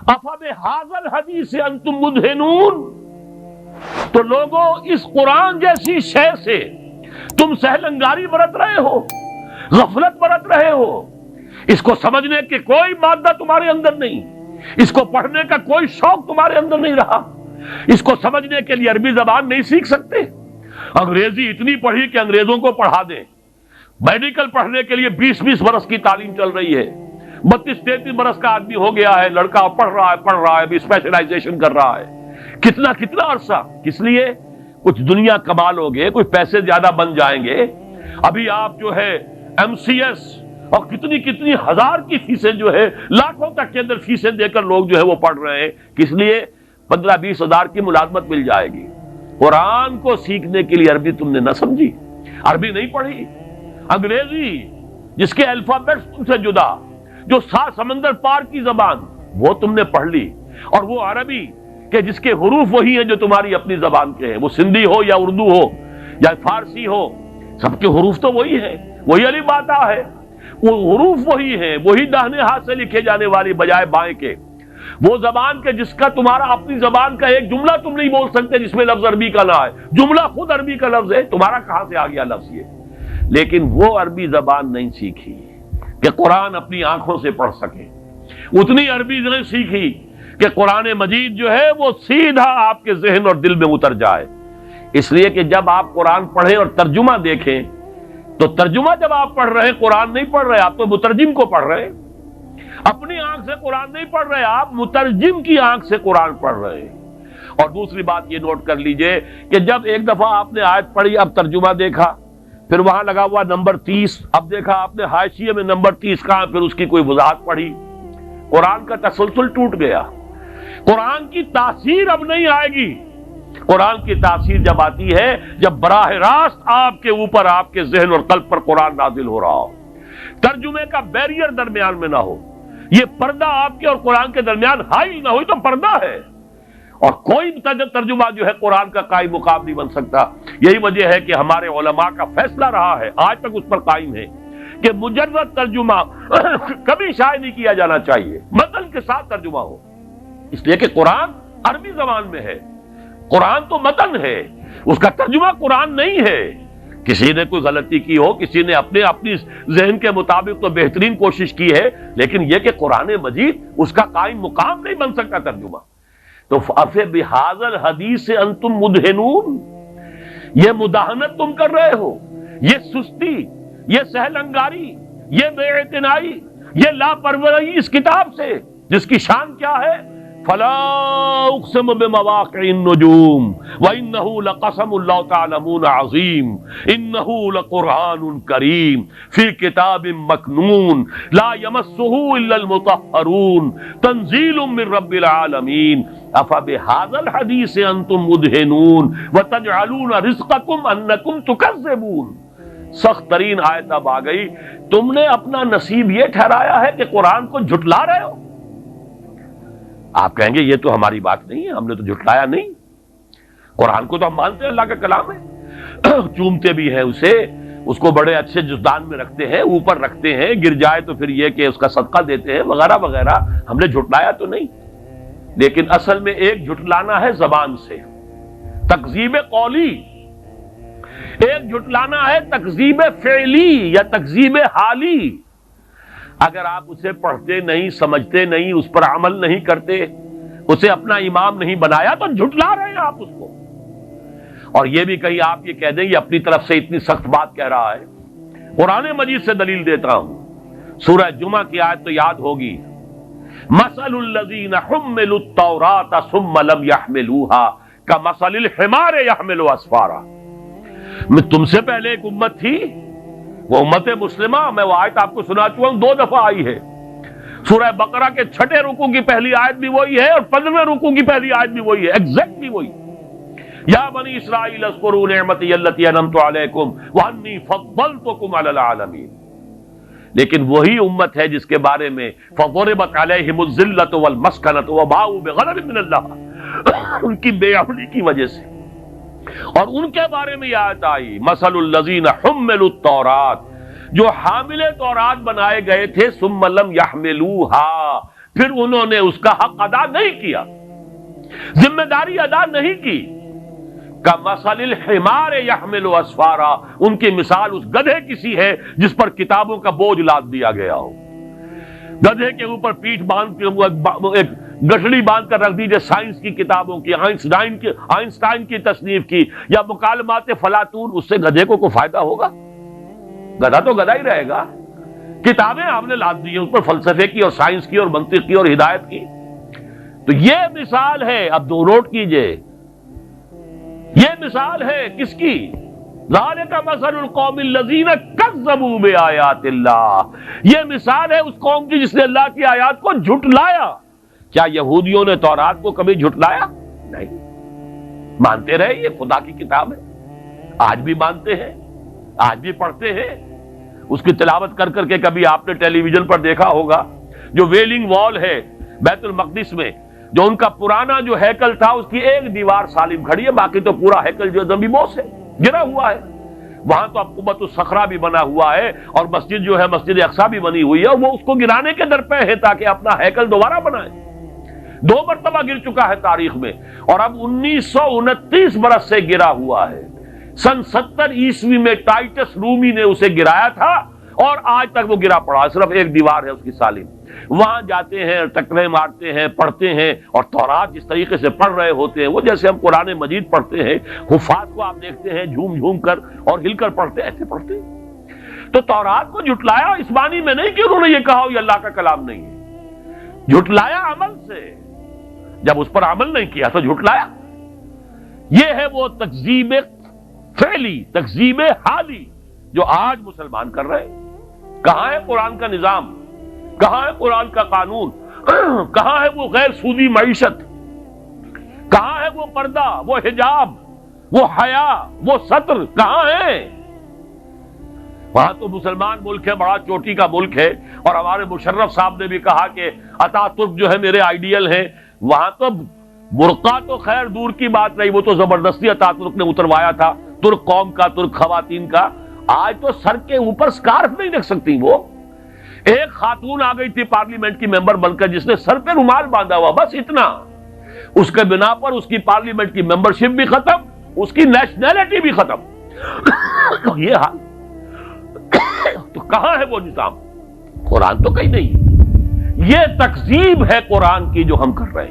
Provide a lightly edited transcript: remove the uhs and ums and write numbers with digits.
افبہذا الحدیث انتم مدہنون، تو لوگوں اس قرآن جیسی شے سے تم سہلنگاری برت رہے ہو، غفلت برت رہے ہو، اس کو سمجھنے کی کوئی مادہ تمہارے اندر نہیں، اس کو پڑھنے کا کوئی شوق تمہارے اندر نہیں رہا، اس کو سمجھنے کے لیے عربی زبان نہیں سیکھ سکتے، انگریزی اتنی پڑھی کہ انگریزوں کو پڑھا دیں، میڈیکل پڑھنے کے لیے 20 برس کی تعلیم چل رہی ہے، 32-33 برس کا آدمی ہو گیا ہے، لڑکا پڑھ رہا ہے ابھی اسپیشلائزیشن کر رہا ہے، کتنا عرصہ، کس لیے؟ کچھ دنیا کمال ہو گئے، کچھ پیسے زیادہ بن جائیں گے، ابھی آپ جو ہے MCS اور کتنی ہزار کی فیسیں جو ہے، لاکھوں تک کے اندر فیسیں دے کر لوگ جو ہے وہ پڑھ رہے ہیں، کس لیے؟ 15-20 ہزار کی ملازمت مل جائے گی۔ قرآن کو سیکھنے کے لیے عربی تم نے نہ سمجھی، عربی نہیں پڑھی، انگریزی جس کے الفابیٹس تم سے جدا، جو 7 سمندر پار کی زبان وہ تم نے پڑھ لی، اور وہ عربی کہ جس کے حروف وہی ہیں جو تمہاری اپنی زبان کے ہیں، وہ سندھی ہو یا اردو ہو یا فارسی ہو، سب کے حروف تو وہی ہیں، وہی الف با تا ہے، وہ حروف وہی ہیں، وہی داہنے ہاتھ سے لکھے جانے والی بجائے بائیں کے، وہ زبان کے جس کا تمہارا اپنی زبان کا ایک جملہ تم نہیں بول سکتے جس میں لفظ عربی کا نہ ہے، جملہ خود عربی کا لفظ ہے، تمہارا کہاں سے آ گیا لفظ یہ؟ لیکن وہ عربی زبان نہیں سیکھی کہ قرآن اپنی آنکھوں سے پڑھ سکے، اتنی عربی نہیں سیکھی کہ قرآن مجید جو ہے وہ سیدھا آپ کے ذہن اور دل میں اتر جائے۔ اس لیے کہ جب آپ قرآن پڑھیں اور ترجمہ دیکھیں تو ترجمہ جب آپ پڑھ رہے ہیں قرآن نہیں پڑھ رہے، آپ تو مترجم کو پڑھ رہے ہیں، اپنی آنکھ سے قرآن نہیں پڑھ رہے، آپ مترجم کی آنکھ سے قرآن پڑھ رہے ہیں۔ اور دوسری بات یہ نوٹ کر لیجئے کہ جب ایک دفعہ آپ نے آیت پڑھی، اب ترجمہ دیکھا، پھر وہاں لگا ہوا نمبر 30، اب دیکھا آپ نے حاشیے میں نمبر 30 کہاں، پھر اس کی کوئی وضاحت پڑھی، قرآن کا تسلسل ٹوٹ گیا، قرآن کی تاثیر اب نہیں آئے گی۔ قرآن کی تاثیر جب آتی ہے جب براہ راست آپ کے اوپر، آپ کے ذہن اور قلب پر قرآن نازل ہو رہا ہو، ترجمے کا بیریئر درمیان میں نہ ہو، یہ پردہ آپ کے اور قرآن کے درمیان حائل نہ ہو، تو پردہ ہے، اور کوئی ترجمہ جو ہے قرآن کا قائم مقام نہیں بن سکتا۔ یہی وجہ ہے کہ ہمارے علماء کا فیصلہ رہا ہے، آج تک اس پر قائم ہے، کہ مجرد ترجمہ کبھی شائع نہیں کیا جانا چاہیے، متن کے ساتھ ترجمہ ہو، اس لیے کہ قرآن عربی زبان میں ہے، قرآن تو متن ہے، اس کا ترجمہ قرآن نہیں ہے۔ کسی نے کوئی غلطی کی ہو، کسی نے اپنی ذہن کے مطابق تو بہترین کوشش کی ہے، لیکن یہ کہ قرآن مجید اس کا قائم مقام نہیں بن سکتا ترجمہ۔ تو بِهَذَا الْحَدِيثِ أَنْتُمْ مُدْهِنُونَ، یہ مداہنت تم کر رہے ہو، یہ سستی، یہ سہل انگاری، یہ بے اعتنائی، یہ لاپرواہی اس کتاب سے جس کی شان کیا ہے؟ فَلَا أُقْسِمُ بِمَوَاقِعِ النُّجُومِ وَإِنَّهُ لَقَسَمٌ لَوْ تَعْلَمُونَ عَظِيمٌ إِنَّهُ لَقُرْآنٌ كَرِيمٌ فِي كِتَابٍ مَّكْنُونٍ لَا يَمَسُّهُ إِلَّا الْمُطَهَّرُونَ تَنزِيلٌ مِّن رَّبِّ الْعَالَمِينَ أَفَبِهَذَا الْحَدِيثِ أَنتُم مُّدْهِنُونَ وَتَجْعَلُونَ رِزْقَكُمْ أَنَّكُمْ تُكَذِّبُونَ۔ سخت ترین آیت اب آ گئی، تم نے اپنا نصیب یہ ٹھہرایا ہے کہ قرآن کو جھٹلا رہے ہو۔ آپ کہیں گے یہ تو ہماری بات نہیں ہے، ہم نے تو جھٹلایا نہیں، قرآن کو تو ہم مانتے ہیں، اللہ کا کلام ہے، چومتے بھی ہیں اسے، اس کو بڑے اچھے جزدان میں رکھتے ہیں، اوپر رکھتے ہیں، گر جائے تو پھر یہ کہ اس کا صدقہ دیتے ہیں وغیرہ وغیرہ، ہم نے جھٹلایا تو نہیں۔ لیکن اصل میں ایک جھٹلانا ہے زبان سے، تکذیب قولی، ایک جھٹلانا ہے تکذیب فعلی یا تکذیب حالی۔ اگر آپ اسے پڑھتے نہیں، سمجھتے نہیں، اس پر عمل نہیں کرتے، اسے اپنا امام نہیں بنایا تو جھٹلا رہے ہیں آپ اس کو۔ اور یہ بھی کہیں آپ یہ کہہ دیں یہ اپنی طرف سے اتنی سخت بات کہہ رہا ہے، قرآن مجید سے دلیل دیتا ہوں، سورہ جمعہ کی آیت تو یاد ہوگی، مثل الذین حملوا التوراۃ ثم لم يحملوها کمثل الحمار يحمل اسفارا۔ میں تم سے پہلے ایک امت تھی، وہ امت مسلمہ، میں وہ آیت آپ کو سنا چکا ہوں، 2 دفعہ آئی ہے، سورہ بقرہ کے 6 رکوع کی پہلی آیت بھی وہی ہے اور 15ویں رکوع کی پہلی آیت بھی وہی ہے، ایگزیکٹلی وہی۔ یا بنی اسرائیل اذکروا نعمتی التی انعمت علیکم وانی فضلتکم علی العالمین۔ لیکن وہی امت ہے جس کے بارے میں فضربت علیہم الذلۃ والمسکنۃ وباءوا بغضب من اللہ، ان کی بے عملی کی وجہ سے، اور ان کے بارے میں یہ آیت آئی مثل الذین حملوا التوراۃ، جو حامل تورات بنائے گئے تھے ثم لم یحملوہا، پھر انہوں نے اس کا حق ادا نہیں کیا، ذمہ داری ادا نہیں کی، کمثل الحمار یحمل اسفارا، ان کی مثال اس گدھے کی سی ہے جس پر کتابوں کا بوجھ لاد دیا گیا ہو۔ گدھے کے اوپر پیٹھ باندھ کے ایک گٹھڑی باندھ کر رکھ دیجئے سائنس کی کتابوں کی، آئنسٹائن کی تصنیف کی یا مکالمات فلاطون، اس سے گدھے کو کوئی فائدہ ہوگا؟ گدھا تو گدھا ہی رہے گا۔ کتابیں آپ نے لاد دی ہیں اس پر، فلسفے کی اور سائنس کی اور منطق کی اور ہدایت کی۔ تو یہ مثال ہے، اب دو نوٹ کیجئے، یہ مثال ہے کس کی؟ ذالک مثل القوم الذین کذبوا بآیات اللہ، یہ مثال ہے اس قوم کی جس نے اللہ کی آیات کو جھٹلایا۔ کیا یہودیوں نے تورات کو کبھی جھٹلایا؟ نہیں، مانتے رہے یہ خدا کی کتاب ہے، آج بھی مانتے ہیں، آج بھی پڑھتے ہیں، اس کی تلاوت کر کر کے کبھی آپ نے ٹیلی ویژن پر دیکھا ہوگا جو ویلنگ وال ہے بیت المقدس میں، جو ان کا پرانا جو ہیکل تھا اس کی ایک دیوار سالم کھڑی ہے، باقی تو پورا ہیکل جو زمین بوس ہے، گرا ہوا ہے۔ وہاں تو اب قبۃ الصخرہ بھی بنا ہوا ہے اور مسجد جو ہے مسجد اقصیٰ بھی بنی ہوئی ہے، اور وہ اس کو گرانے کے در پہ ہے تاکہ اپنا ہیکل دوبارہ بنائے۔ 2 مرتبہ گر چکا ہے تاریخ میں، اور اب 1929 برس سے گرا ہوا ہے۔ سن 70 عیسوی میں ٹائٹس رومی نے اسے گرایا تھا اور آج تک وہ گرا پڑا، صرف ایک دیوار ہے اس کی سالم۔ وہاں جاتے ہیں، ٹکرے مارتے ہیں، پڑھتے ہیں، اور تورات جس طریقے سے پڑھ رہے ہوتے ہیں وہ جیسے ہم قرآن مجید پڑھتے ہیں، حفاظ کو آپ دیکھتے ہیں جھوم جھوم کر اور ہل کر پڑھتے، ایسے پڑھتے ہیں۔ تو تورات کو جھٹلایا اس معنی میں نہیں کہ انہوں نے یہ کہا یہ اللہ کا کلام نہیں ہے، جھٹلایا عمل سے، جب اس پر عمل نہیں کیا تو جھٹلایا۔ یہ ہے وہ تکذیب فعلی، تکذیب حالی جو آج مسلمان کر رہے ہیں۔ کہاں ہے قرآن کا نظام؟ کہاں ہے قرآن کا قانون؟ کہاں ہے وہ غیر سودی معیشت؟ کہاں ہے وہ پردہ، وہ حجاب، وہ حیا، وہ ستر؟ کہاں ہے؟ وہاں تو مسلمان ملک ہے، بڑا چوٹی کا ملک ہے، اور ہمارے مشرف صاحب نے بھی کہا کہ اتا ترک جو ہے میرے آئیڈیل ہیں۔ وہاں تو برقع تو خیر دور کی بات نہیں، وہ تو زبردستی اتا ترک نے اتروایا تھا، ترک قوم کا، ترک خواتین کا۔ آج تو سر کے اوپر سکارف نہیں رکھ سکتی وہ۔ ایک خاتون آ گئی تھی پارلیمنٹ کی ممبر بن کر جس نے سر پہ رومال باندھا ہوا، بس اتنا، اس کے بنا پر اس کی پارلیمنٹ کی ممبرشپ بھی ختم، اس کی نیشنلٹی بھی ختم۔ یہ حال تو کہاں ہے وہ نظام؟ قرآن تو کہیں نہیں۔ یہ تکذیب ہے قرآن کی جو ہم کر رہے ہیں۔